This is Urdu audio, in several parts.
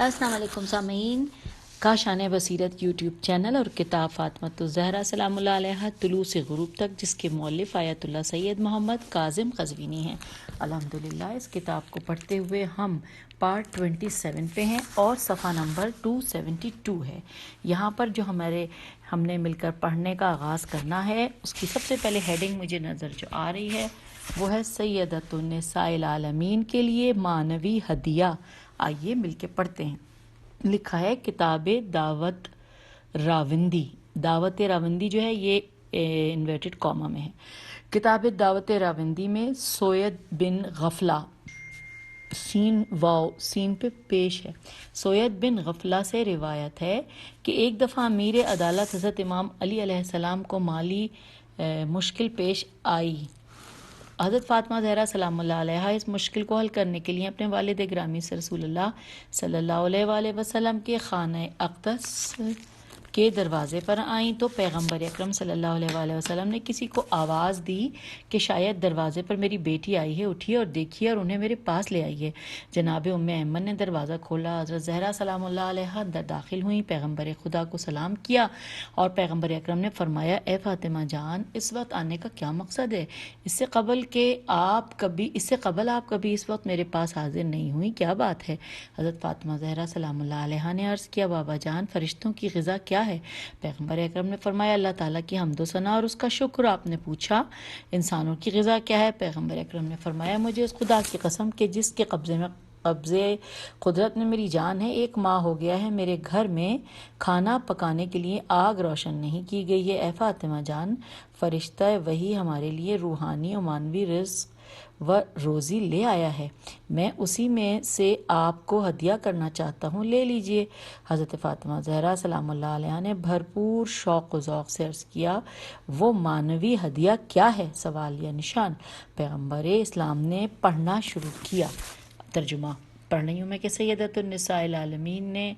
السلام علیکم سامعین، کاشان بصیرت یوٹیوب چینل اور کتاب فاطمۃ الزہرا سلام اللہ علیہا طلوع سے غروب تک، جس کے مؤلف آیت اللہ سید محمد کاظم قزوینی ہیں۔ الحمدللہ اس کتاب کو پڑھتے ہوئے ہم پارٹ 27 پہ ہیں اور صفحہ نمبر 272 ہے۔ یہاں پر جو ہم نے مل کر پڑھنے کا آغاز کرنا ہے، اس کی سب سے پہلے ہیڈنگ مجھے نظر جو آ رہی ہے وہ ہے سیدۃ النساء العالمین کے لیے معنوی ہدیہ۔ آئیے مل کے پڑھتے ہیں۔ لکھا ہے کتاب دعوت راوندی۔ دعوت راوندی جو ہے یہ انورٹڈ کاما میں ہے۔ کتاب دعوت راوندی میں سوید بن غفلہ، سین واو سین پہ پیش ہے، سوید بن غفلہ سے روایت ہے کہ ایک دفعہ امیر عدالت حضرت امام علی علیہ السلام کو مالی مشکل پیش آئی۔ حضرت فاطمہ زہرا سلام اللہ علیہا اس مشکل کو حل کرنے کے لیے اپنے والد گرامی سے رسول اللہ صلی اللہ علیہ وآلہ وسلم کے خانہ اقدس کے دروازے پر آئیں تو پیغمبر اکرم صلی اللہ علیہ وآلہ وسلم نے کسی کو آواز دی کہ شاید دروازے پر میری بیٹی آئی ہے، اٹھیے اور دیکھیے اور انہیں میرے پاس لے آئیے۔ جناب ام ایمن نے دروازہ کھولا، حضرت زہرا سلام اللہ علیہا اندر داخل ہوئیں، پیغمبر خدا کو سلام کیا اور پیغمبر اکرم نے فرمایا، اے فاطمہ جان، اس وقت آنے کا کیا مقصد ہے؟ اس سے قبل آپ کبھی اس وقت میرے پاس حاضر نہیں ہوئی، کیا بات ہے؟ حضرت فاطمہ زہرا سلام اللہ علیہا نے عرض کیا، بابا جان، فرشتوں کی غذا کیا ہے؟ پیغمبر اکرم نے فرمایا، اللہ تعالیٰ کی حمد و ثنا اور اس کا شکر۔ آپ نے پوچھا، انسانوں کی غذا کیا ہے؟ پیغمبر اکرم نے فرمایا، مجھے اس خدا کی قسم کہ جس کے قبضے قدرت میں میری جان ہے، 1 ماہ ہو گیا ہے میرے گھر میں کھانا پکانے کے لیے آگ روشن نہیں کی گئی ہے۔ اے فاطمہ جان، فرشتہ وحی ہمارے لیے روحانی و معنوی رزق و روزی لے آیا ہے، میں اسی میں سے آپ کو ہدیہ کرنا چاہتا ہوں، لے لیجئے۔ حضرت فاطمہ زہرا سلام اللہ علیہا نے بھرپور شوق و ذوق سے عرض کیا، وہ معنوی ہدیہ کیا ہے؟ سوال یا نشان۔ پیغمبر اسلام نے پڑھنا شروع کیا۔ ترجمہ پڑھ رہی ہوں میں کہ سیدۃ النساء العالمین نے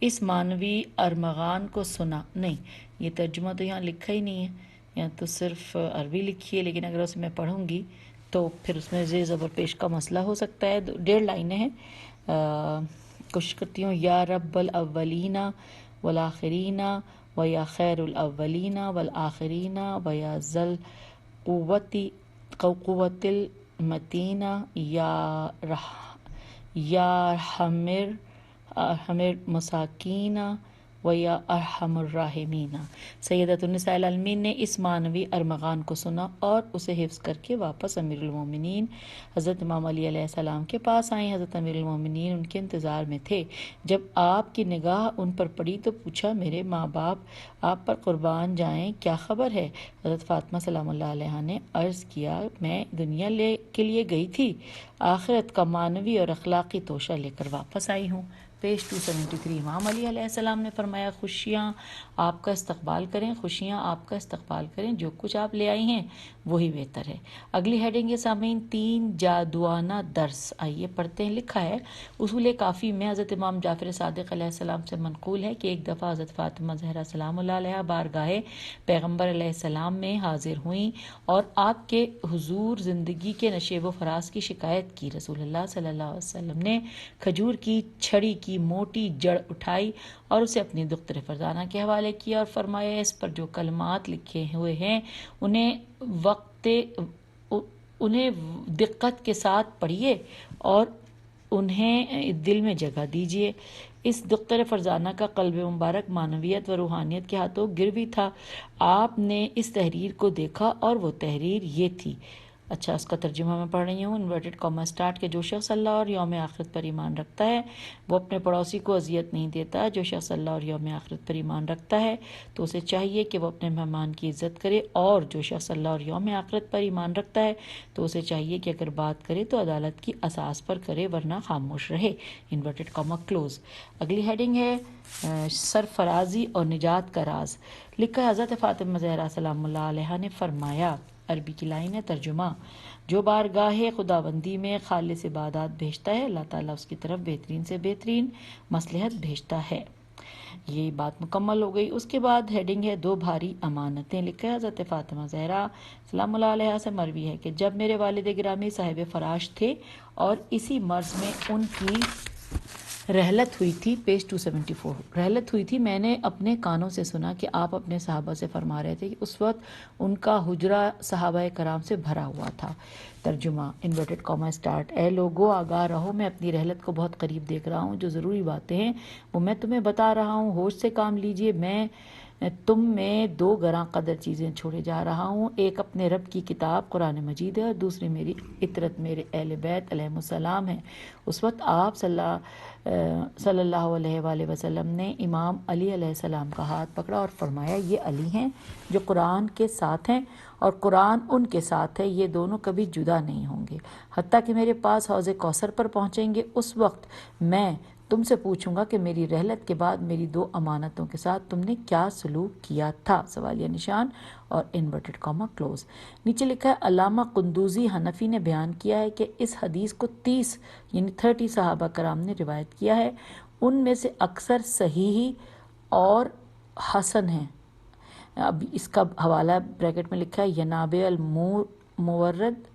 اس معنوی ارمغان کو سنا۔ نہیں، یہ ترجمہ تو یہاں لکھا ہی نہیں ہے، یہاں تو صرف عربی لکھی ہے، لیکن اگر اسے میں پڑھوں گی تو پھر اس میں زیر زبر پیش کا مسئلہ ہو سکتا ہے۔ 1.5 لائنیں ہیں، کوشش کرتی ہوں۔ یا رب الاولین والآخرین و یا خیر الاولین والآخرین و یا ذل قوت المتین یا حمر مساکین و یا ارحم الراحمین۔ سیدۃ النساء العالمین نے اس معنوی ارمغان کو سنا اور اسے حفظ کر کے واپس امیر المومنین حضرت امام علی علیہ السلام کے پاس آئیں۔ حضرت امیر المومنین ان کے انتظار میں تھے۔ جب آپ کی نگاہ ان پر پڑی تو پوچھا، میرے ماں باپ آپ پر قربان جائیں، کیا خبر ہے؟ حضرت فاطمہ سلام اللہ علیہا نے عرض کیا، میں دنیا کے لیے گئی تھی، آخرت کا معنوی اور اخلاقی توشہ لے کر واپس آئی ہوں۔ پیج 273۔ امام علی علیہ السلام نے فرمایا، خوشیاں آپ کا استقبال کریں، خوشیاں آپ کا استقبال کریں، جو کچھ آپ لے آئی ہیں وہی بہتر ہے۔ اگلی ہیڈنگ ہے سامعین، 3 جادوانہ درس۔ آئیے پڑھتے ہیں۔ لکھا ہے، اصول کافی میں حضرت امام جعفر صادق علیہ السلام سے منقول ہے کہ ایک دفعہ حضرت فاطمہ زہرا سلام اللہ علیہا بارگاہ پیغمبر علیہ السلام میں حاضر ہوئیں اور آپ کے حضور زندگی کے نشیب و فراز کی شکایت کی۔ رسول اللہ صلی اللہ علیہ وسلم نے کھجور کی چھڑی کی موٹی جڑ اٹھائی اور اسے اپنی دختر فرزانہ کے حوالے کیا اور فرمایا، اس پر جو کلمات لکھے ہوئے ہیں انہیں دقت کے ساتھ پڑھیے اور انہیں دل میں جگہ دیجیے۔ اس دختر فرزانہ کا قلب مبارک معنویت و روحانیت کے ہاتھوں گروی تھا۔ آپ نے اس تحریر کو دیکھا اور وہ تحریر یہ تھی۔ اچھا، اس کا ترجمہ میں پڑھ رہی ہوں، انورٹڈ کاما اسٹارٹ، کہ جو شخص اللہ اور یوم آخرت پر ایمان رکھتا ہے وہ اپنے پڑوسی کو اذیت نہیں دیتا۔ جو شخص اللہ اور یوم آخرت پر ایمان رکھتا ہے تو اسے چاہیے کہ وہ اپنے مہمان کی عزت کرے، اور جو شخص اللہ اور یوم آخرت پر ایمان رکھتا ہے تو اسے چاہیے کہ اگر بات کرے تو عدالت کی اساس پر کرے، ورنہ خاموش رہے۔ Inverted comma close. اگلی ہیڈنگ ہے سرفرازی اور نجات کا راز۔ لکھا ہے، حضرت فاطمہ زہرا سلام اللہ علیہا نے فرمایا، عربی کی لائن ہے، ترجمہ، جو بارگاہ خداوندی میں خالص عبادات بھیجتا ہے، اللہ تعالیٰ اس کی طرف بہترین سے بہترین مصلحت بھیجتا ہے۔ یہ بات مکمل ہو گئی۔ اس کے بعد ہیڈنگ ہے 2 بھاری امانتیں۔ لکھا ہے، حضرت فاطمہ زہرا سلام اللہ علیہ سے مروی ہے کہ جب میرے والد گرامی صاحب فراش تھے اور اسی مرض میں ان کی رحلت ہوئی تھی، پیج 274، رحلت ہوئی تھی، میں نے اپنے کانوں سے سنا کہ آپ اپنے صحابہ سے فرما رہے تھے کہ اس وقت ان کا حجرہ صحابہ کرام سے بھرا ہوا تھا۔ ترجمہ انورٹڈ کاما اسٹارٹ، اے لوگو آگاہ رہو، میں اپنی رحلت کو بہت قریب دیکھ رہا ہوں، جو ضروری باتیں ہیں وہ میں تمہیں بتا رہا ہوں، ہوش سے کام لیجئے، میں تم میں دو گراں قدر چیزیں چھوڑے جا رہا ہوں، ایک اپنے رب کی کتاب قرآن مجید ہے اور دوسری میری اطرت، میرے اہل بیت علیہم السلام ہے۔ اس وقت آپ صلی اللہ علیہ وآلہ وسلم نے امام علی علیہ السلام کا ہاتھ پکڑا اور فرمایا یہ علی ہیں جو قرآن کے ساتھ ہیں اور قرآن ان کے ساتھ ہے، یہ دونوں کبھی جدا نہیں ہوں گے حتیٰ کہ میرے پاس حوض کوثر پر پہنچیں گے۔ اس وقت میں تم سے پوچھوں گا کہ میری رحلت کے بعد میری دو امانتوں کے ساتھ تم نے کیا سلوک کیا تھا، سوالیہ نشان اور انورٹڈ کاما کلوز۔ نیچے لکھا ہے علامہ قندوزی حنفی نے بیان کیا ہے کہ اس حدیث کو 30 یعنی 30 صحابہ کرام نے روایت کیا ہے، ان میں سے اکثر صحیح اور حسن ہیں۔ اب اس کا حوالہ بریکٹ میں لکھا ہے ینابع المورد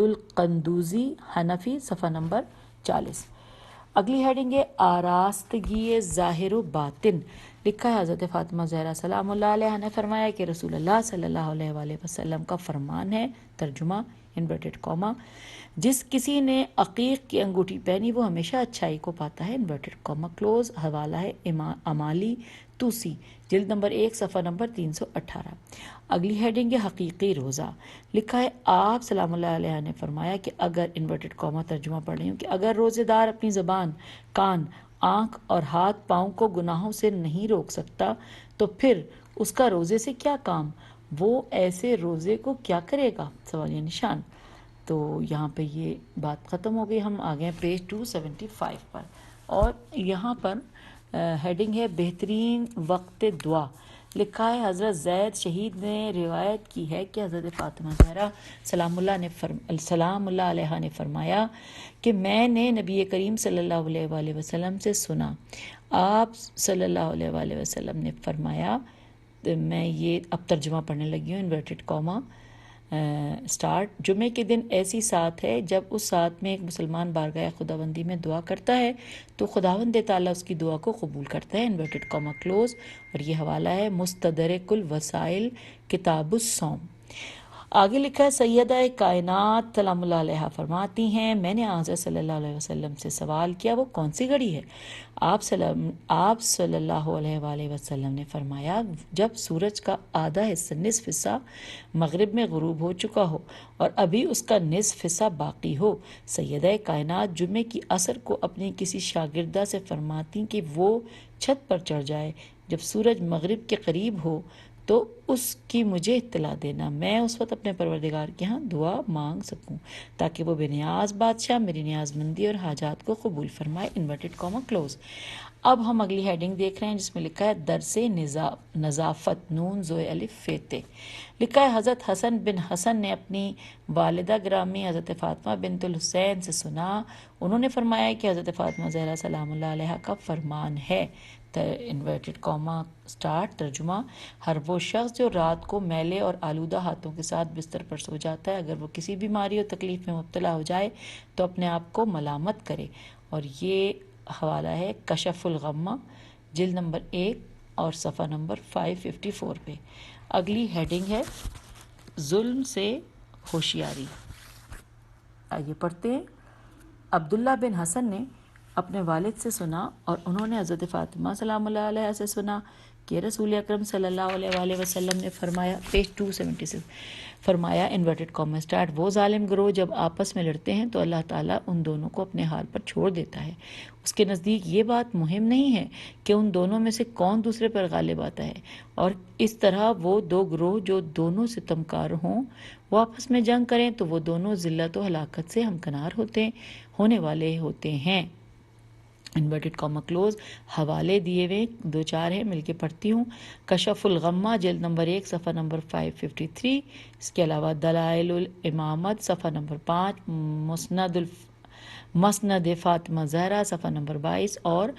القندوزی حنفی، صفحہ نمبر 40۔ اگلی ہیڈنگ ہے آراستگی ظاہر و باطن، لکھا ہے حضرت فاطمہ زہرا سلام اللہ علیہ نے فرمایا کہ رسول اللہ صلی اللہ علیہ وآلہ وسلم کا فرمان ہے، ترجمہ انورٹڈ کاما، جس کسی نے عقیق کی انگوٹھی پہنی وہ ہمیشہ اچھائی کو پاتا ہے، انورٹڈ کاما کلوز۔ حوالہ ہے امالی توسی، جلد نمبر 1 صفحہ نمبر 318۔ اگلی ہیڈنگ ہے حقیقی روزہ، لکھا ہے آپ سلام اللہ علیہ نے فرمایا کہ اگر انورٹڈ کاما ترجمہ پڑھ رہی ہوں کہ اگر روزے دار اپنی زبان، کان، آنکھ اور ہاتھ پاؤں کو گناہوں سے نہیں روک سکتا تو پھر اس کا روزے سے کیا کام، وہ ایسے روزے کو کیا کرے گا، سوالیہ نشان۔ تو یہاں پہ یہ بات ختم ہو گئی، ہم آ گئے پیج 275 پر، اور یہاں پر ہیڈنگ ہے بہترین وقت دعا، لکھا ہے حضرت زید شہید نے روایت کی ہے کہ حضرت فاطمہ زہرا سلام اللہ علیہ نے فرمایا کہ میں نے نبی کریم صلی اللہ علیہ وآلہ وسلم سے سنا، آپ صلی اللہ علیہ وآلہ وسلم نے فرمایا، میں یہ اب ترجمہ پڑھنے لگی ہوں، انورٹڈ کاما اسٹارٹ، جمعے کے دن ایسی سات ہے جب اس سات میں ایک مسلمان بارگاہ خداوندی میں دعا کرتا ہے تو خداوند تعالیٰ اس کی دعا کو قبول کرتا ہے، انورٹڈ کاما کلوز۔ اور یہ حوالہ ہے مستدرک الوسائل کتاب الصوم۔ آگے لکھا ہے سیدہ کائنات سلام اللہ علیہ فرماتی ہیں میں نے حضرت صلی اللہ علیہ وسلم سے سوال کیا وہ کون سی گھڑی ہے، آپ صلی اللہ علیہ وآلہ وسلم نے فرمایا جب سورج کا آدھا حصہ نصف حصہ مغرب میں غروب ہو چکا ہو اور ابھی اس کا نصف حصہ باقی ہو۔ سیدہ کائنات جمعے کی عصر کو اپنی کسی شاگردہ سے فرماتی کہ وہ چھت پر چڑھ جائے، جب سورج مغرب کے قریب ہو تو اس کی مجھے اطلاع دینا، میں اس وقت اپنے پروردگار کے ہاں دعا مانگ سکوں تاکہ وہ بے نیاز بادشاہ میری نیاز مندی اور حاجات کو قبول فرمائے، انورٹڈ کاما کلوز۔ اب ہم اگلی ہیڈنگ دیکھ رہے ہیں جس میں لکھا ہے درس نظافت، نون زوئے الف فیتے، لکھا ہے حضرت حسن بن حسن نے اپنی والدہ گرامی حضرت فاطمہ بنت الحسین سے سنا، انہوں نے فرمایا کہ حضرت فاطمہ زہرا سلام اللہ علیہ کا فرمان ہے، انورٹڈ کاما اسٹارٹ، ترجمہ ہر وہ شخص جو رات کو میلے اور آلودہ ہاتھوں کے ساتھ بستر پر سو جاتا ہے اگر وہ کسی بیماری اور تکلیف میں مبتلا ہو جائے تو اپنے آپ کو ملامت کرے، اور یہ حوالہ ہے کشف الغمہ، جلد نمبر 1 اور صفحہ نمبر 554 پہ۔ اگلی ہیڈنگ ہے ظلم سے ہوشیاری، آئیے پڑھتے ہیں۔ عبداللہ بن حسن نے اپنے والد سے سنا اور انہوں نے حضرت فاطمہ سلام اللہ علیہ سے سنا کہ رسول اکرم صلی اللہ علیہ وآلہ وسلم نے فرمایا، پیج 276، فرمایا انورٹڈ کاما اسٹارٹ، وہ ظالم گروہ جب آپس میں لڑتے ہیں تو اللہ تعالیٰ ان دونوں کو اپنے حال پر چھوڑ دیتا ہے، اس کے نزدیک یہ بات مہم نہیں ہے کہ ان دونوں میں سے کون دوسرے پر غالب آتا ہے، اور اس طرح وہ دو گروہ جو دونوں ستمکار ہوں وہ آپس میں جنگ کریں تو وہ دونوں ذلت و ہلاکت سے ہمکنار ہونے والے ہوتے ہیں، انورٹڈ کاما کلوز۔ حوالے دیے ہوئے 2-4 ہیں، مل کے پڑھتی ہوں۔ کشف الغمہ جلد نمبر 1 صفحہ نمبر 553، اس کے علاوہ دلائل الامامت صفحہ نمبر 5، مسند فاطمہ زہرا صفحہ نمبر 22 اور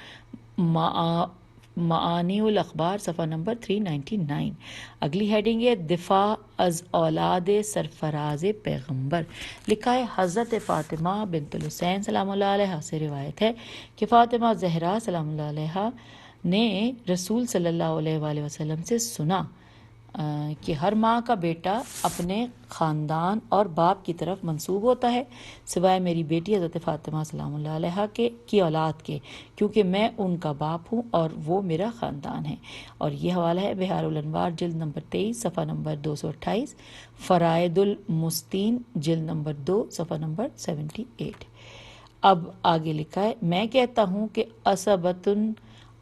معانی الاخبار صفحہ نمبر 399۔ اگلی ہیڈنگ ہے دفاع از اولاد سرفراز پیغمبر، لکھا ہے حضرت فاطمہ بنت الحسین سلام اللہ علیہ سے روایت ہے کہ فاطمہ زہرا سلام اللہ علیہ نے رسول صلی اللہ علیہ وآلہ وسلم سے سنا کہ ہر ماں کا بیٹا اپنے خاندان اور باپ کی طرف منسوب ہوتا ہے سوائے میری بیٹی حضرت فاطمہ سلام اللہ علیہ کی اولاد کے، کیونکہ میں ان کا باپ ہوں اور وہ میرا خاندان ہے۔ اور یہ حوالہ ہے بہار الانوار جلد نمبر 23 صفحہ نمبر 228، فرائد المستین جلد نمبر 2 صفحہ نمبر 78۔ اب آگے لکھا ہے میں کہتا ہوں کہ عصبتن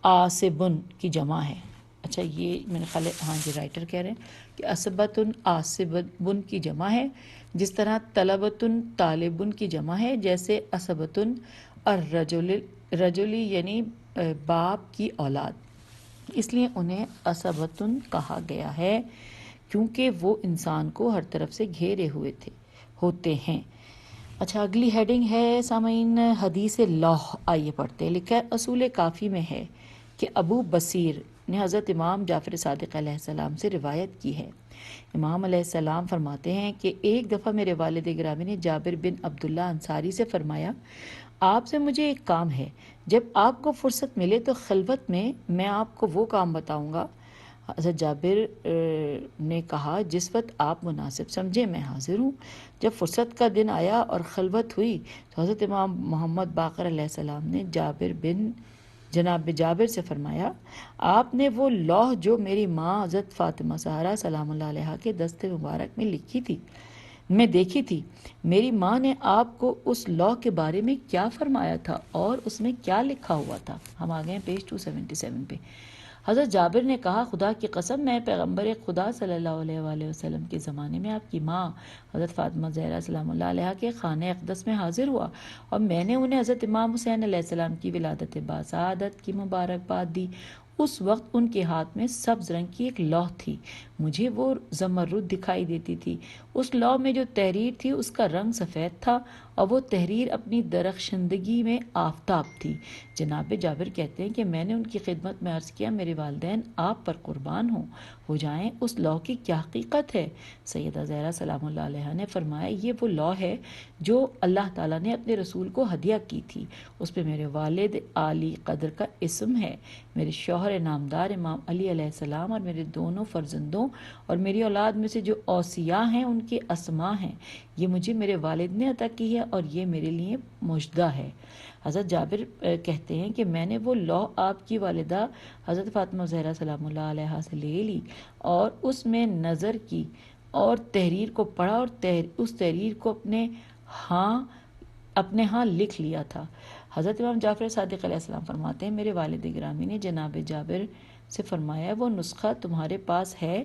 آصبن کی جمع ہے۔ اچھا یہ میں نے خیال ہاں جی رائٹر کہہ رہے ہیں کہ عصبتن آصبن کی جمع ہے، جس طرح طلبتن طالبن کی جمع ہے، جیسے عصبتن الرجلی یعنی باپ کی اولاد، اس لیے انہیں عصبتن کہا گیا ہے کیونکہ وہ انسان کو ہر طرف سے گھیرے ہوتے ہیں۔ اچھا اگلی ہیڈنگ ہے سامعین حدیث لوح، آئیے پڑھتے ہیں۔ لکھا ہے اصول کافی میں ہے کہ ابو بصیر نے حضرت امام جعفر صادق علیہ السلام سے روایت کی ہے۔ امام علیہ السلام فرماتے ہیں کہ ایک دفعہ میرے والد گرامی نے جابر بن عبداللہ انصاری سے فرمایا آپ سے مجھے ایک کام ہے، جب آپ کو فرصت ملے تو خلوت میں آپ کو وہ کام بتاؤں گا۔ حضرت جابر نے کہا جس وقت آپ مناسب سمجھے میں حاضر ہوں۔ جب فرصت کا دن آیا اور خلوت ہوئی تو حضرت امام محمد باقر علیہ السلام نے جناب جابر سے فرمایا آپ نے وہ لوح جو میری ماں حضرت فاطمہ زہرا سلام اللہ علیہ کے دست مبارک میں لکھی تھی میں دیکھی تھی، میری ماں نے آپ کو اس لوح کے بارے میں کیا فرمایا تھا اور اس میں کیا لکھا ہوا تھا؟ ہم آ گئے پیج 277 پہ۔ حضرت جابر نے کہا خدا کی قسم میں پیغمبر خدا صلی اللہ علیہ وآلہ وسلم کے زمانے میں آپ کی ماں حضرت فاطمہ زہرا سلام اللہ علیہ کے خانہ اقدس میں حاضر ہوا اور میں نے انہیں حضرت امام حسین علیہ السلام کی ولادت باسعادت کی مبارکباد دی۔ اس وقت ان کے ہاتھ میں سبز رنگ کی ایک لوح تھی، مجھے وہ زمرد دکھائی دیتی تھی۔ اس لوح میں جو تحریر تھی اس کا رنگ سفید تھا اور وہ تحریر اپنی درخشندگی میں آفتاب تھی۔ جناب جابر کہتے ہیں کہ میں نے ان کی خدمت میں عرض کیا میرے والدین آپ پر قربان ہو جائیں، اس لوح کی کیا حقیقت ہے؟ سیدہ زہرا سلام اللہ علیہ نے فرمایا یہ وہ لوح ہے جو اللہ تعالیٰ نے اپنے رسول کو ہدیہ کی تھی، اس پہ میرے والد عالی قدر کا اسم ہے، میرے شوہر نامدار امام علی علیہ السلام اور میرے دونوں فرزندوں اور میری اولاد میں سے جو اوصیاء ہیں ان کے اسماء ہیں، یہ مجھے میرے والد نے عطا کی ہے اور یہ میرے لیے مجدہ ہے۔ حضرت جابر کہتے ہیں کہ میں نے وہ لوح آپ کی والدہ حضرت فاطمہ زہرا سلام اللہ علیہ سے لے لی اور اس میں نظر کی اور تحریر کو پڑھا اور اس تحریر کو اپنے ہاں لکھ لیا تھا۔ حضرت امام جعفر صادق علیہ السلام فرماتے ہیں میرے والد گرامی نے جناب جابر سے فرمایا وہ نسخہ تمہارے پاس ہے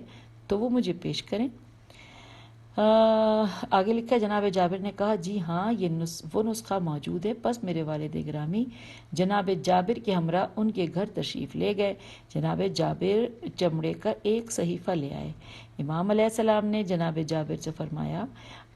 تو وہ مجھے پیش کریں۔ آگے لکھا جناب جابر نے کہا جی ہاں وہ نسخہ موجود ہے۔ پس میرے والد گرامی جناب جابر کے ہمراہ ان کے گھر تشریف لے گئے۔ جناب جابر چمڑے کا ایک صحیفہ لے آئے۔ امام علیہ السلام نے جناب جابر سے فرمایا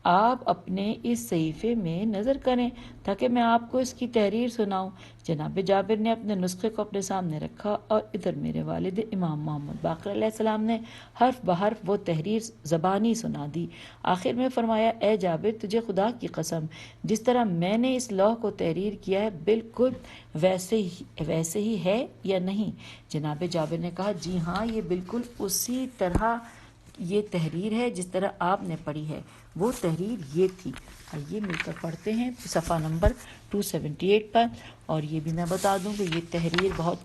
آپ اپنے اس صحیفے میں نظر کریں تاکہ میں آپ کو اس کی تحریر سناؤں۔ جناب جابر نے اپنے نسخے کو اپنے سامنے رکھا اور ادھر میرے والد امام محمد باقر علیہ السلام نے حرف بحرف وہ تحریر زبانی سنا دی۔ آخر میں فرمایا اے جابر تجھے خدا کی قسم جس طرح میں نے اس لوح کو تحریر کیا ہے بالکل ویسے ہی ہے یا نہیں؟ جناب جابر نے کہا جی ہاں یہ بالکل اسی طرح یہ تحریر ہے جس طرح آپ نے پڑھی ہے، وہ تحریر یہ تھی۔ آئیے مل کر پڑھتے ہیں صفحہ نمبر 278 پر، اور یہ بھی میں بتا دوں کہ یہ تحریر بہت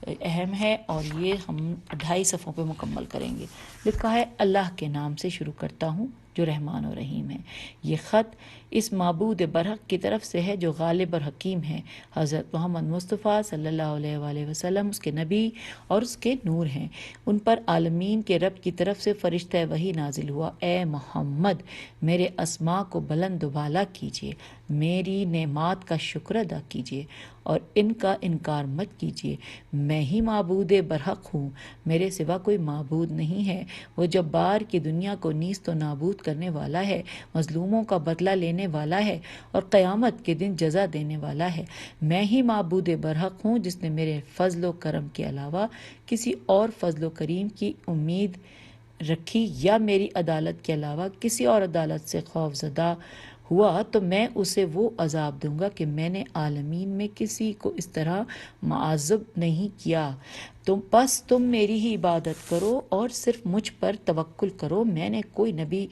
اہم ہے اور یہ ہم 2.5 صفحوں پہ مکمل کریں گے۔ لکھا ہے اللہ کے نام سے شروع کرتا ہوں جو رحمان و رحیم ہے۔ یہ خط اس معبود برحق کی طرف سے ہے جو غالب اور حکیم ہے۔ حضرت محمد مصطفیٰ صلی اللہ علیہ وآلہ وسلم اس کے نبی اور اس کے نور ہیں۔ ان پر عالمین کے رب کی طرف سے فرشتہ وحی نازل ہوا۔ اے محمد میرے اسماء کو بلند و بالا کیجیے، میری نعمات کا شکر ادا کیجیے اور ان کا انکار مت کیجیے۔ میں ہی معبود برحق ہوں، میرے سوا کوئی معبود نہیں ہے۔ وہ جبار کی دنیا کو نیست و نابود کرنے والا ہے، مظلوموں کا بدلہ لینے والا ہے اور قیامت کے دن جزا دینے والا ہے۔ میں ہی معبود برحق ہوں جس نے میرے فضل و کرم کے علاوہ کسی اور فضل و کریم کی امید رکھی یا میری عدالت کے علاوہ کسی اور عدالت سے خوف زدہ ہوا تو میں اسے وہ عذاب دوں گا کہ میں نے عالمین میں کسی کو اس طرح معذب نہیں کیا۔ تم میری ہی عبادت کرو اور صرف مجھ پر توکل کرو۔ میں نے کوئی نبی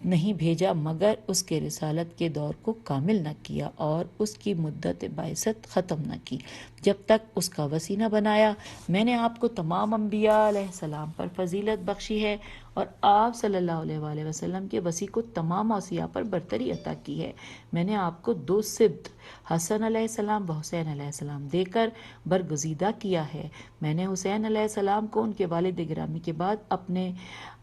نہیں بھیجا مگر اس کے رسالت کے دور کو کامل نہ کیا اور اس کی مدت بعثت ختم نہ کی جب تک اس کا وصی نہ بنایا۔ میں نے آپ کو تمام انبیاء علیہ السلام پر فضیلت بخشی ہے اور آپ صلی اللہ علیہ وآلہ وسلم کے وصی کو تمام اوصیاء پر برتری عطا کی ہے۔ میں نے آپ کو 2 سبط حسن علیہ السلام و حسین علیہ السلام دے کر برگزیدہ کیا ہے۔ میں نے حسین علیہ السلام کو ان کے والد گرامی کے بعد اپنے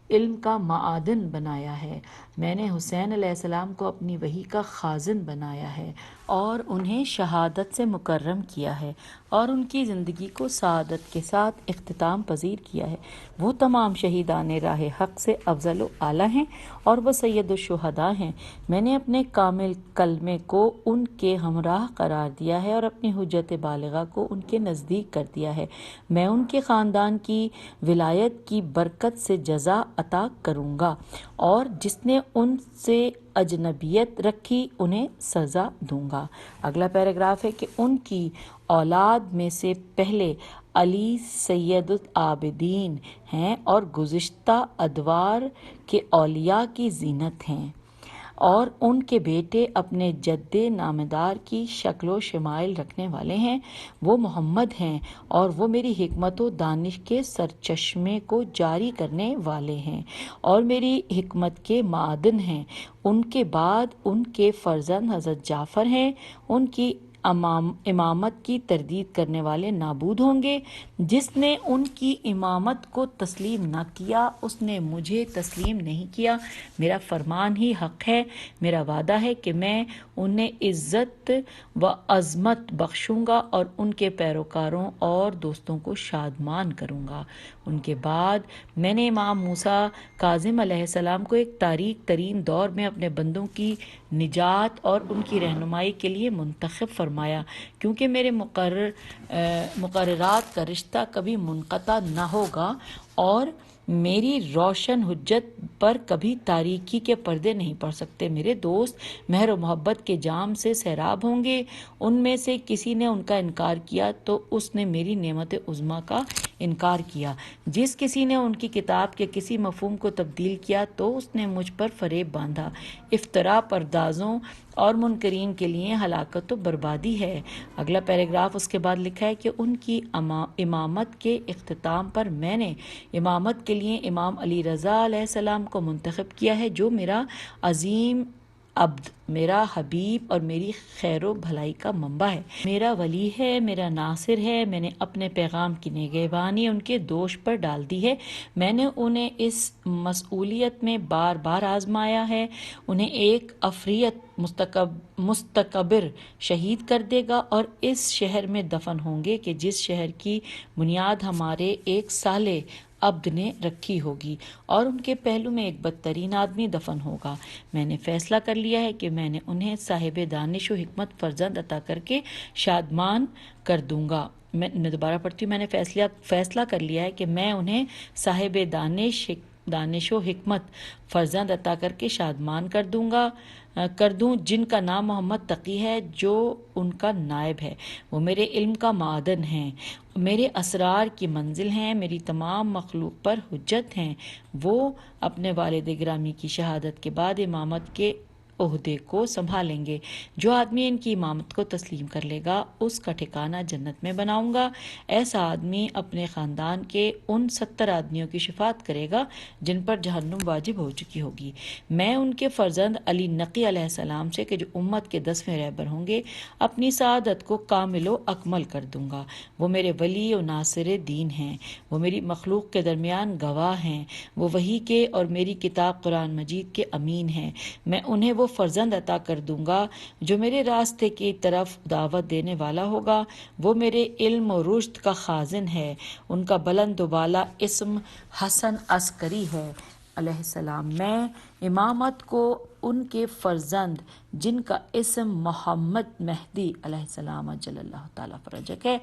علم کا معادن بنایا ہے۔ میں نے حسین علیہ السلام کو اپنی وحی کا خازن بنایا ہے اور انہیں شہادت سے مکرم کیا ہے اور ان کی زندگی کو سعادت کے ساتھ اختتام پذیر کیا ہے۔ وہ تمام شہیدان راہ حق سے افضل و اعلیٰ ہیں اور وہ سید الشہداء ہیں۔ میں نے اپنے کامل کلمے کو ان کے ہمراہ قرار دیا ہے اور اپنی حجت بالغہ کو ان کے نزدیک کر دیا ہے۔ میں ان کے خاندان کی ولایت کی برکت سے جزا عطا کروں گا اور جس نے ان سے اجنبیت رکھی انہیں سزا دوں گا۔ اگلا پیراگراف ہے کہ ان کی اولاد میں سے پہلے علی سید العابدین ہیں اور گزشتہ ادوار کے اولیاء کی زینت ہیں، اور ان کے بیٹے اپنے جد نامدار کی شکل و شمائل رکھنے والے ہیں۔ وہ محمد ہیں اور وہ میری حکمت و دانش کے سرچشمے کو جاری کرنے والے ہیں اور میری حکمت کے معدن ہیں۔ ان کے بعد ان کے فرزند حضرت جعفر ہیں۔ ان کی امامت کی تردید کرنے والے نابود ہوں گے۔ جس نے ان کی امامت کو تسلیم نہ کیا اس نے مجھے تسلیم نہیں کیا۔ میرا فرمان ہی حق ہے۔ میرا وعدہ ہے کہ میں انہیں عزت و عظمت بخشوں گا اور ان کے پیروکاروں اور دوستوں کو شادمان کروں گا۔ ان کے بعد میں نے امام موسیٰ کاظم علیہ السلام کو ایک تاریک ترین دور میں اپنے بندوں کی نجات اور ان کی رہنمائی کے لیے منتخب فرمایا، کیونکہ میرے مقررات کا رشتہ کبھی منقطع نہ ہوگا اور میری روشن حجت پر کبھی تاریکی کے پردے نہیں پڑ سکتے۔ میرے دوست مہر و محبت کے جام سے سیراب ہوں گے۔ ان میں سے کسی نے ان کا انکار کیا تو اس نے میری نعمت عظمیٰ کا انکار کیا۔ جس کسی نے ان کی کتاب کے کسی مفہوم کو تبدیل کیا تو اس نے مجھ پر فریب باندھا۔ افطرا پردازوں اور منکرین کے لیے ہلاکت و بربادی ہے۔ اگلا پیراگراف اس کے بعد لکھا ہے کہ ان کی امامت کے اختتام پر میں نے امامت کے لیے امام علی رضا علیہ السلام کو منتخب کیا ہے، جو میرا عظیم عبد، میرا حبیب اور میری خیر و بھلائی کا منبع ہے، میرا ولی ہے، میرا ناصر ہے۔ میں نے اپنے پیغام کی نگہبانی ان کے دوش پر ڈال دی ہے۔ میں نے انہیں اس مسئولیت میں بار بار آزمایا ہے۔ انہیں ایک عفریت مستکبر شہید کر دے گا اور اس شہر میں دفن ہوں گے کہ جس شہر کی بنیاد ہمارے ایک صالح عبد نے رکھی ہوگی، اور ان کے پہلو میں ایک بدترین آدمی دفن ہوگا۔ میں نے فیصلہ کر لیا ہے کہ میں نے انہیں صاحب دانش و حکمت فرزند عطا کر کے شادمان کر دوں گا۔ میں دوبارہ پڑھتی ہوں۔ میں نے فیصلہ کر لیا ہے کہ میں انہیں صاحب دانش و حکمت فرزند عطا کر کے شادمان کر دوں، جن کا نام محمد تقی ہے، جو ان کا نائب ہے۔ وہ میرے علم کا معدن ہیں، میرے اسرار کی منزل ہیں، میری تمام مخلوق پر حجت ہیں۔ وہ اپنے والد گرامی کی شہادت کے بعد امامت کے عہدے کو سنبھالیں گے۔ جو آدمی ان کی امامت کو تسلیم کر لے گا اس کا ٹھکانہ جنت میں بناؤں گا۔ ایسا آدمی اپنے خاندان کے ان 70 آدمیوں کی شفاعت کرے گا جن پر جہنم واجب ہو چکی ہوگی۔ میں ان کے فرزند علی نقی علیہ السلام سے کہ جو امت کے 10ویں رہبر ہوں گے اپنی سعادت کو کامل و اکمل کر دوں گا۔ وہ میرے ولی و ناصر دین ہیں، وہ میری مخلوق کے درمیان گواہ ہیں، وہ وحی کے اور میری کتاب قرآن مجید کے امین ہیں۔ میں انہیں وہ فرزند عطا کر دوں گا جو میرے راستے کی طرف دعوت دینے والا ہوگا، وہ میرے علم و رشد کا خازن ہے۔ ان کا بلند و بالا اسم حسن عسکری ہے علیہ السلام۔ میں امامت کو ان کے فرزند جن کا اسم محمد مہدی علیہ السلام جل اللہ تعالیٰ فرجک ہے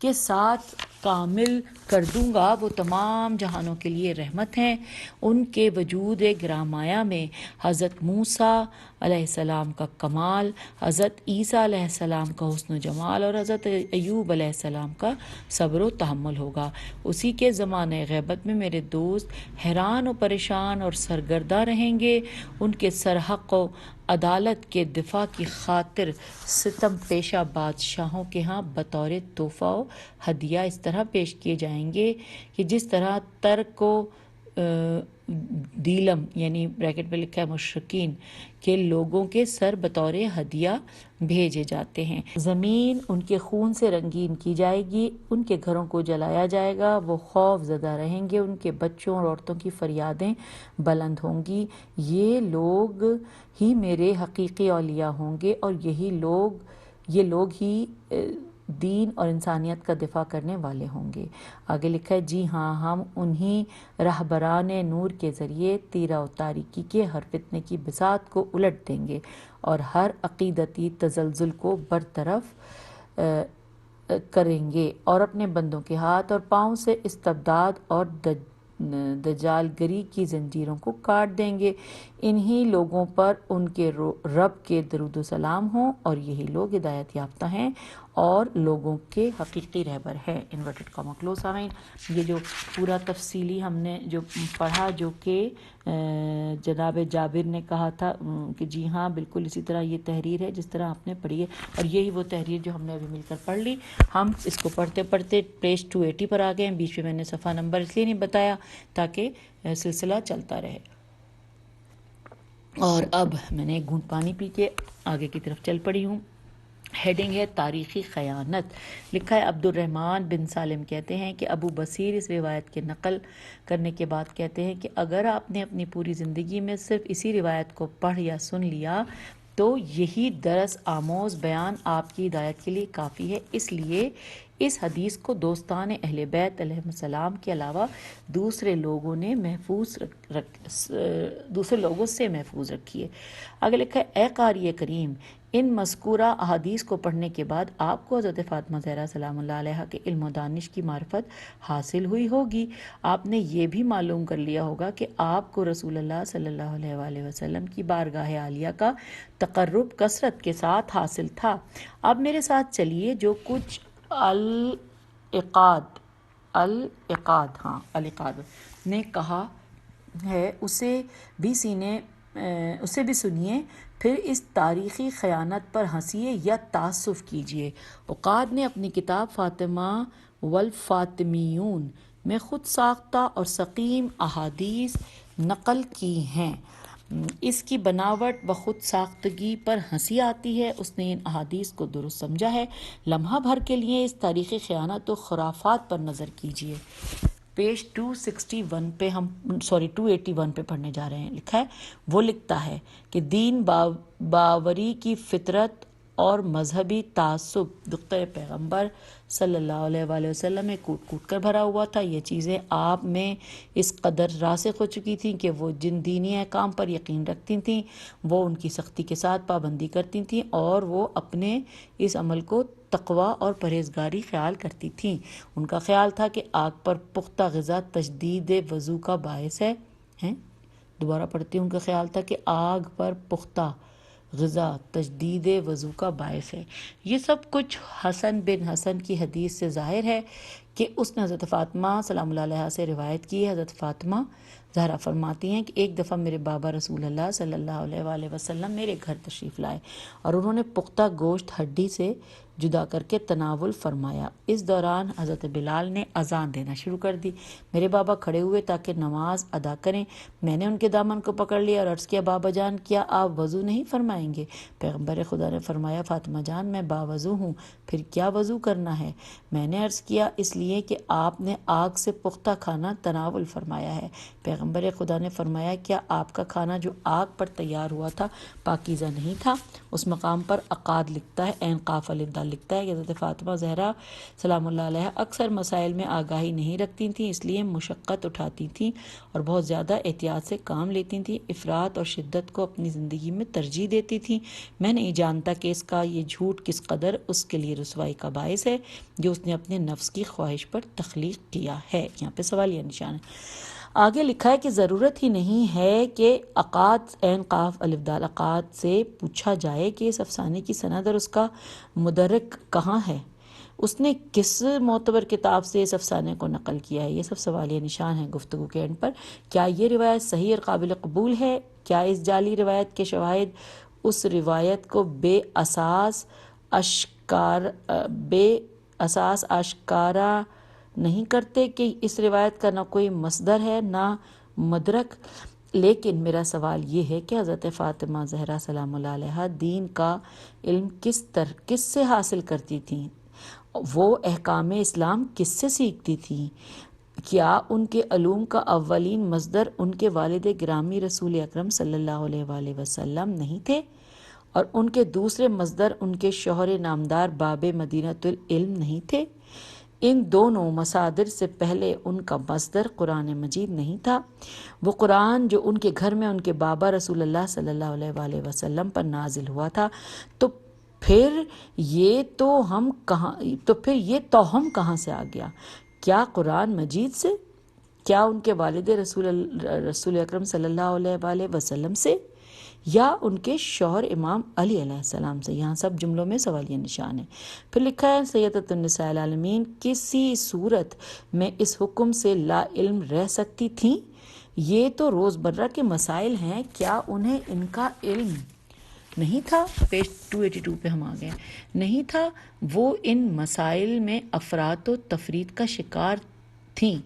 کے ساتھ کامل کر دوں گا۔ وہ تمام جہانوں کے لیے رحمت ہیں۔ ان کے وجود گرامایا میں حضرت موسیٰ علیہ السلام کا کمال، حضرت عیسیٰ علیہ السلام کا حسن و جمال اور حضرت ایوب علیہ السلام کا صبر و تحمل ہوگا۔ اسی کے زمانۂ غیبت میں میرے دوست حیران و پریشان اور سرگردہ رہیں گے۔ ان کے سرحق و عدالت کے دفاع کی خاطر ستم پیشہ بادشاہوں کے ہاں بطور تحفہ و ہدیہ اس طرح پیش کیے جائیں گے کہ جس طرح ترک و دیلم یعنی بریکٹ میں لکھا ہے مشرکین کے لوگوں کے سر بطور ہدیہ بھیجے جاتے ہیں۔ زمین ان کے خون سے رنگین کی جائے گی، ان کے گھروں کو جلایا جائے گا، وہ خوف زدہ رہیں گے، ان کے بچوں اور عورتوں کی فریادیں بلند ہوں گی۔ یہ لوگ ہی میرے حقیقی اولیاء ہوں گے اور یہ لوگ ہی دین اور انسانیت کا دفاع کرنے والے ہوں گے۔ آگے لکھا ہے جی ہاں، ہم انہی رہبران نور کے ذریعے تیرہ و تاریکی کے ہر فتنے کی بساط کو الٹ دیں گے اور ہر عقیدتی تزلزل کو برطرف کریں گے اور اپنے بندوں کے ہاتھ اور پاؤں سے استبداد اور دجال گری کی زنجیروں کو کاٹ دیں گے۔ انہی لوگوں پر ان کے رب کے درود و سلام ہوں اور یہی لوگ ہدایت یافتہ ہیں اور لوگوں کے حقیقی رہبر ہیں۔ انورٹڈ کاما کلوز آمین۔ یہ جو پورا تفصیلی ہم نے جو پڑھا، جو کہ جناب جابر نے کہا تھا کہ جی ہاں بالکل اسی طرح یہ تحریر ہے جس طرح آپ نے پڑھی ہے، اور یہی وہ تحریر جو ہم نے ابھی مل کر پڑھ لی۔ ہم اس کو پڑھتے پڑھتے پیج 280 پر آ گئے ہیں۔ بیچ میں میں نے صفحہ نمبر اس لیے نہیں بتایا تاکہ سلسلہ چلتا رہے۔ اور اب میں نے ایک گھونٹ پانی پی کے آگے کی طرف چل پڑی ہوں۔ ہیڈنگ ہے تاریخی خیانت۔ لکھا ہے عبد الرحمن بن سالم کہتے ہیں کہ ابو بصیر اس روایت کے نقل کرنے کے بعد کہتے ہیں کہ اگر آپ نے اپنی پوری زندگی میں صرف اسی روایت کو پڑھ یا سن لیا تو یہی درس آموز بیان آپ کی ہدایت کے لیے کافی ہے۔ اس لیے اس حدیث کو دوستان اہل بیت علیہ السلام کے علاوہ دوسرے لوگوں سے محفوظ رکھیے۔ آگے لکھا ہے اے قاری کریم، ان مذکورہ احادیث کو پڑھنے کے بعد آپ کو حضرت فاطمہ زہرا سلام اللہ علیہا کے علم و دانش کی معرفت حاصل ہوئی ہوگی۔ آپ نے یہ بھی معلوم کر لیا ہوگا کہ آپ کو رسول اللہ صلی اللہ علیہ وآلہ وسلم کی بارگاہ عالیہ کا تقرب کثرت کے ساتھ حاصل تھا۔ اب میرے ساتھ چلیے جو کچھ العقاد نے کہا ہے اسے بھی سنیے، پھر اس تاریخی خیانت پر ہنسیے یا تعسف کیجیے۔ عقاد نے اپنی کتاب فاطمہ والفاطمیون میں خود ساختہ اور سقیم احادیث نقل کی ہیں۔ اس کی بناوٹ و خود ساختگی پر ہنسی آتی ہے۔ اس نے ان احادیث کو درست سمجھا ہے۔ لمحہ بھر کے لیے اس تاریخی خیانت و خرافات پر نظر کیجیے۔ پیج 281 پہ پڑھنے جا رہے ہیں۔ لکھا ہے وہ لکھتا ہے کہ دین باوری کی فطرت اور مذہبی تعصب دختر پیغمبر صلی اللہ علیہ وآلہ وسلم میں کوٹ کوٹ کر بھرا ہوا تھا۔ یہ چیزیں آپ میں اس قدر راسخ ہو چکی تھیں کہ وہ جن دینی احکام پر یقین رکھتی تھیں وہ ان کی سختی کے ساتھ پابندی کرتی تھیں اور وہ اپنے اس عمل کو تقویٰ اور پرہیزگاری خیال کرتی تھیں۔ ان کا خیال تھا کہ آگ پر پختہ غذا تجدید وضو کا باعث ہے۔ دوبارہ پڑھتی ہوں۔ ان کا خیال تھا کہ آگ پر پختہ غذا تجدید وضو کا باعث ہے۔ یہ سب کچھ حسن بن حسن کی حدیث سے ظاہر ہے کہ اس نے حضرت فاطمہ سلام اللہ علیہا سے روایت کی ہے۔ حضرت فاطمہ زہرا فرماتی ہیں کہ ایک دفعہ میرے بابا رسول اللہ صلی اللہ علیہ وآلہ وسلم میرے گھر تشریف لائے اور انہوں نے پختہ گوشت ہڈی سے جدا کر کے تناول فرمایا۔ اس دوران حضرت بلال نے اذان دینا شروع کر دی۔ میرے بابا کھڑے ہوئے تاکہ نماز ادا کریں۔ میں نے ان کے دامن کو پکڑ لیا اور عرض کیا بابا جان کیا آپ وضو نہیں فرمائیں گے؟ پیغمبر خدا نے فرمایا فاطمہ جان میں باوضو ہوں، پھر کیا وضو کرنا ہے؟ میں نے عرض کیا اس لیے کہ آپ نے آگ سے پختہ کھانا تناول فرمایا ہے۔ پیغمبر خدا نے فرمایا کیا آپ کا کھانا جو آگ پر تیار ہوا تھا پاکیزہ نہیں تھا؟ اس مقام پر عقاد لکھتا ہے، عین قاف الف دال لکھتا ہے کہ حضرت فاطمہ زہرا سلام اللہ علیہ اکثر مسائل میں آگاہی نہیں رکھتی تھیں، اس لیے مشقت اٹھاتی تھیں اور بہت زیادہ احتیاط سے کام لیتی تھیں، افراط اور شدت کو اپنی زندگی میں ترجیح دیتی تھیں۔ میں نہیں جانتا کہ اس کا یہ جھوٹ کس قدر اس کے لیے رسوائی کا باعث ہے جو اس نے اپنے نفس کی خواہش پر تخلیق کیا ہے۔ یہاں پہ سوالیہ نشان ہے۔ آگے لکھا ہے کہ ضرورت ہی نہیں ہے کہ عقاد عین قاف الف دال عقاد سے پوچھا جائے کہ اس افسانے کی سند اور اس کا مدرک کہاں ہے، اس نے کس معتبر کتاب سے اس افسانے کو نقل کیا ہے۔ یہ سب سوالیہ نشان ہیں گفتگو کے اینڈ پر۔ کیا یہ روایت صحیح اور قابل قبول ہے؟ کیا اس جعلی روایت کے شواہد اس روایت کو بے اساس آشکارا نہیں کرتے کہ اس روایت کا نہ کوئی مصدر ہے نہ مدرک؟ لیکن میرا سوال یہ ہے کہ حضرت فاطمہ زہرا سلام اللہ علیہ دین کا علم کس سے حاصل کرتی تھیں؟ وہ احکام اسلام کس سے سیکھتی تھیں؟ کیا ان کے علوم کا اولین مصدر ان کے والد گرامی رسول اکرم صلی اللہ علیہ وآلہ وسلم نہیں تھے، اور ان کے دوسرے مصدر ان کے شوہر نامدار باب مدینۃ العلم نہیں تھے؟ ان دونوں مصادر سے پہلے ان کا مصدر قرآن مجید نہیں تھا، وہ قرآن جو ان کے گھر میں ان کے بابا رسول اللہ صلی اللہ علیہ وآلہ وسلم پر نازل ہوا تھا؟ تو پھر یہ توہم کہاں سے آ گیا؟ کیا قرآن مجید سے؟ کیا ان کے والد رسول اکرم صلی اللہ علیہ وآلہ وسلم سے، یا ان کے شوہر امام علی علیہ السلام سے؟ یہاں سب جملوں میں سوالیہ نشان ہے۔ پھر لکھا ہے سیدۃ النساء العالمین کسی صورت میں اس حکم سے لا علم رہ سکتی تھیں؟ یہ تو روزمرہ کے مسائل ہیں، کیا انہیں ان کا علم نہیں تھا؟ پیج 282 پہ ہم آ گئے۔ نہیں تھا، وہ ان مسائل میں افراط و تفریط کا شکار تھیں،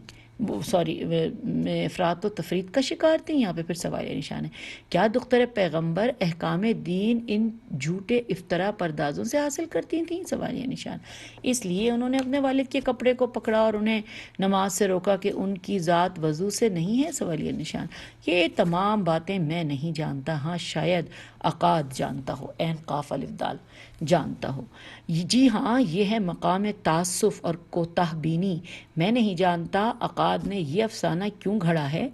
افراط و تفریط کا شکار تھیں۔ یہاں پہ پھر سوالیہ نشان ہے۔ کیا دختر پیغمبر احکام دین ان جھوٹے افطرا پردازوں سے حاصل کرتی تھیں؟ سوالیہ نشان۔ اس لیے انہوں نے اپنے والد کے کپڑے کو پکڑا اور انہیں نماز سے روکا کہ ان کی ذات وضو سے نہیں ہے؟ سوالیہ نشان۔ یہ تمام باتیں میں نہیں جانتا، ہاں شاید عقاد جانتا ہو، عین قاف الف دال جانتا ہو۔ جی ہاں، یہ ہے مقام تعسف اور کوتاہ بینی۔ میں نہیں جانتا عقاد نے یہ افسانہ کیوں گھڑا ہے،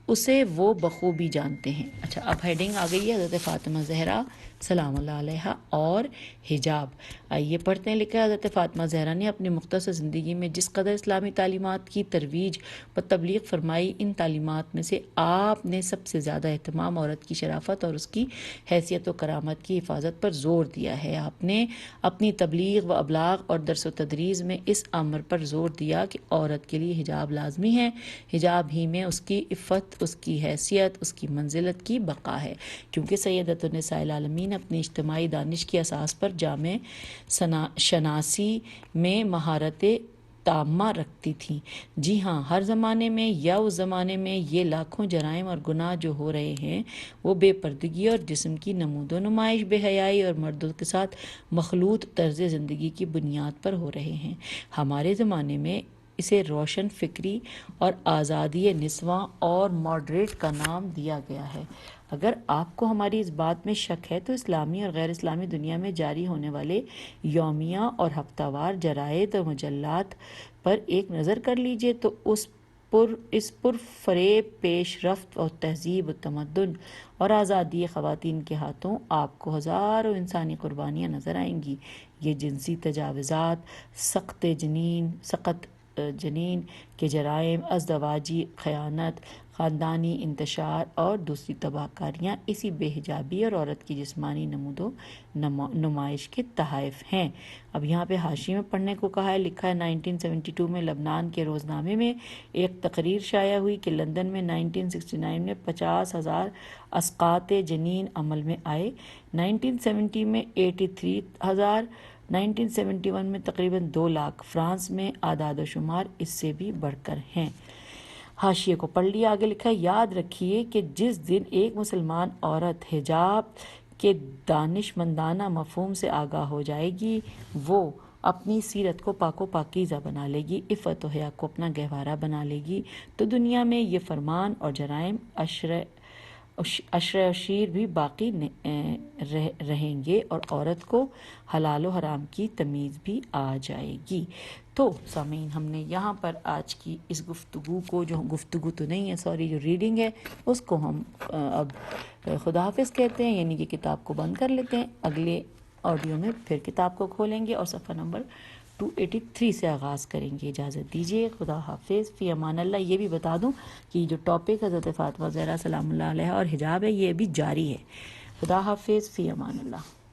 اسے وہ بخوبی جانتے ہیں۔ اچھا، اب ہیڈنگ آ گئی ہے حضرت فاطمہ زہرا سلام اللہ علیہ اور حجاب۔ آئیے پڑھتے ہیں۔ لکھا ہے حضرت فاطمہ زہرا نے اپنی مختصر زندگی میں جس قدر اسلامی تعلیمات کی ترویج و تبلیغ فرمائی، ان تعلیمات میں سے آپ نے سب سے زیادہ اہتمام عورت کی شرافت اور اس کی حیثیت و کرامت کی حفاظت پر زور دیا ہے۔ آپ نے اپنی تبلیغ و ابلاغ اور درس و تدریس میں اس امر پر زور دیا کہ عورت کے لیے حجاب لازمی ہے، حجاب ہی میں اس کی عفت، اس کی حیثیت، اس کی منزلت کی بقا ہے، کیونکہ سیدۃ النساء العالمین اپنی اجتماعی دانش کی اساس پر جامع شناسی میں مہارت تامہ رکھتی تھیں۔ جی ہاں، ہر زمانے میں یا اس زمانے میں یہ لاکھوں جرائم اور گناہ جو ہو رہے ہیں وہ بے پردگی اور جسم کی نمود و نمائش، بے حیائی اور مردوں کے ساتھ مخلوط طرز زندگی کی بنیاد پر ہو رہے ہیں۔ ہمارے زمانے میں اسے روشن فکری اور آزادی نسواں اور ماڈریٹ کا نام دیا گیا ہے۔ اگر آپ کو ہماری اس بات میں شک ہے تو اسلامی اور غیر اسلامی دنیا میں جاری ہونے والے یومیہ اور ہفتہ وار جرائد اور مجلات پر ایک نظر کر لیجئے تو اس پر فریب پیش رفت اور تہذیب و تمدن اور آزادی خواتین کے ہاتھوں آپ کو ہزاروں انسانی قربانیاں نظر آئیں گی۔ یہ جنسی تجاوزات، سقط جنین کے جرائم، ازدواجی خیانت، خاندانی انتشار اور دوسری تباہ کاریاں اسی بے حجابی اور عورت کی جسمانی نمود و نمائش کے تحائف ہیں۔ اب یہاں پہ حاشیے میں پڑھنے کو کہا ہے۔ لکھا ہے 1972 میں لبنان کے روزنامے میں ایک تقریر شائع ہوئی کہ لندن میں 1969 میں 50,000 اسقاط جنین عمل میں آئے، 1970 میں 83,000، 1971 میں تقریباً 2 لاکھ۔ فرانس میں اعداد و شمار اس سے بھی بڑھ کر ہیں۔ حاشیے کو پڑھ لیا۔ آگے لکھا ہے یاد رکھیے کہ جس دن ایک مسلمان عورت حجاب کے دانشمندانہ مفہوم سے آگاہ ہو جائے گی وہ اپنی سیرت کو پاک و پاکیزہ بنا لے گی، عفت و حیا کو اپنا گہوارہ بنا لے گی، تو دنیا میں یہ فرمان اور جرائم عشر و شیر بھی باقی رہیں گے اور عورت کو حلال و حرام کی تمیز بھی آ جائے گی۔ تو سامعین، ہم نے یہاں پر آج کی اس گفتگو کو، جو گفتگو تو نہیں ہے سوری، جو ریڈنگ ہے اس کو ہم اب خدا حافظ کہتے ہیں، یعنی کہ کتاب کو بند کر لیتے ہیں۔ اگلے آڈیو میں پھر کتاب کو کھولیں گے اور صفحہ نمبر 283 سے آغاز کریں گے۔ اجازت دیجیے، خدا حافظ، فی امان اللہ۔ یہ بھی بتا دوں کہ جو ٹاپک حضرت فاطمہ زہرا سلام اللہ علیہ اور حجاب ہے، یہ بھی جاری ہے۔ خدا حافظ، فی امان اللہ۔